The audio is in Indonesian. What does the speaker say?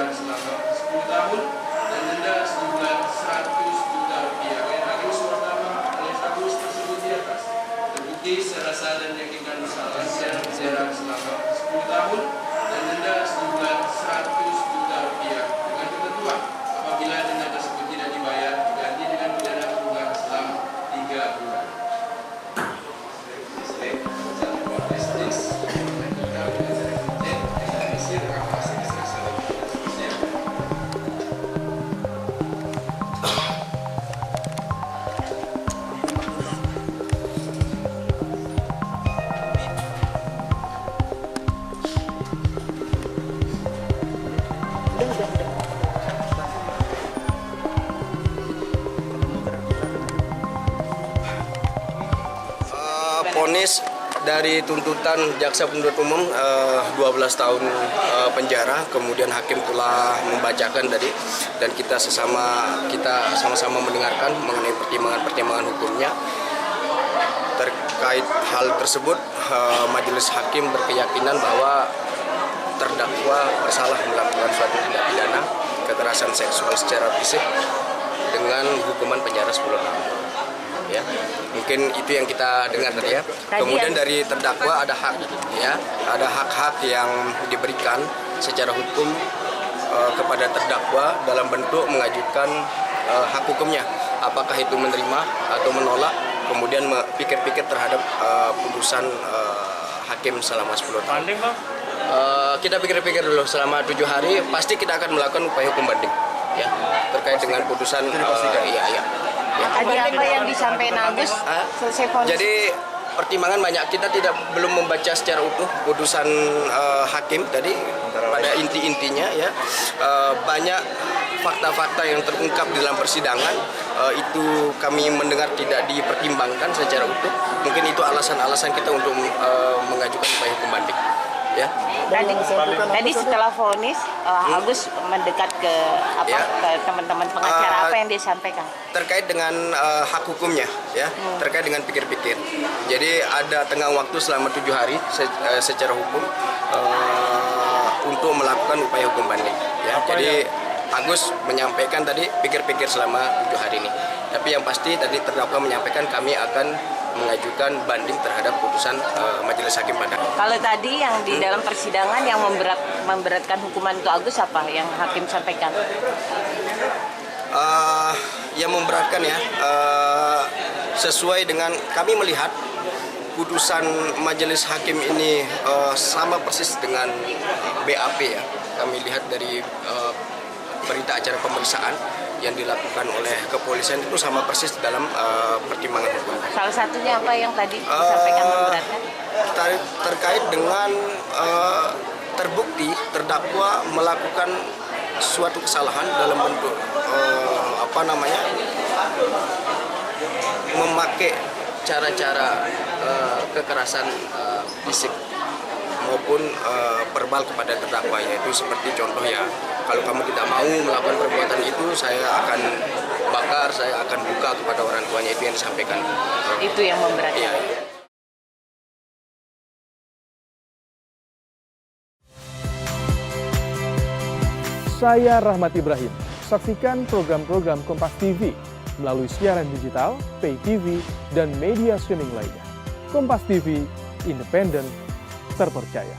penjara selama 10 tahun dan denda sejumlah 100 juta rupiah. Hakim Purnama alias Agus tersebut di atas terbukti secara sah dan meyakinkan bersalah dengan penjara selama 10 tahun dan denda sejumlah 100 juta rupiah dengan ketentuan apabila denda tersebut tidak dibayar diganti dengan pidana kurungan selama 3 bulan. Vonis dari tuntutan jaksa penuntut umum 12 tahun penjara, kemudian hakim telah membacakan tadi dan kita sama-sama mendengarkan mengenai pertimbangan hukumnya. Terkait hal tersebut, majelis hakim berkeyakinan bahwa terdakwa bersalah melakukan suatu tindak pidana kekerasan seksual secara fisik dengan hukuman penjara 10 tahun. Ya, mungkin itu yang kita dengar tadi ya. Kemudian dari terdakwa ada hak, ya, ada hak-hak yang diberikan secara hukum kepada terdakwa dalam bentuk mengajukan hak hukumnya. Apakah itu menerima atau menolak, kemudian pikir-pikir terhadap putusan hakim selama 10 tahun. Kita pikir-pikir dulu selama 7 hari, pasti kita akan melakukan upaya hukum banding, ya, terkait dengan putusan. Iya. Tadi apa yang disampaikan Agus selesai vonis? Jadi pertimbangan banyak, kita belum membaca secara utuh putusan hakim tadi pada inti-intinya ya. Banyak fakta-fakta yang terungkap di dalam persidangan itu kami mendengar tidak dipertimbangkan secara utuh. Mungkin itu alasan-alasan kita untuk mengajukan upaya hukum banding. Ya. Tadi setelah vonis Agus mendekat ke ke teman-teman pengacara, apa yang disampaikan terkait dengan hak hukumnya, ya, terkait dengan pikir-pikir. Jadi ada tenggang waktu selama 7 hari secara hukum untuk melakukan upaya hukum banding. Ya. Jadi Agus menyampaikan tadi pikir-pikir selama 7 hari ini. Tapi yang pasti tadi terdakwa menyampaikan kami akan mengajukan banding terhadap putusan majelis hakim pada. Kalau tadi yang di dalam persidangan yang memberatkan hukuman untuk Agus apa yang hakim sampaikan? Yang memberatkan ya, sesuai dengan kami melihat putusan majelis hakim ini sama persis dengan BAP ya. Kami lihat dari berita acara pemeriksaan yang dilakukan oleh kepolisian itu sama persis dalam pertimbangan hukum. Salah satunya apa yang tadi disampaikan memberatkan? Terkait dengan terbukti terdakwa melakukan suatu kesalahan dalam bentuk memakai cara-cara kekerasan fisik maupun verbal kepada terdakwa, yaitu seperti contoh ya, kalau kamu tidak mau melakukan perbuatan itu, saya akan bakar, saya akan buka kepada orang tuanya, itu yang disampaikan. Itu yang memberatkan. Ya. Saya Rahmat Ibrahim. Saksikan program-program Kompas TV melalui siaran digital, pay TV, dan media streaming lainnya. Kompas TV, independen, terpercaya.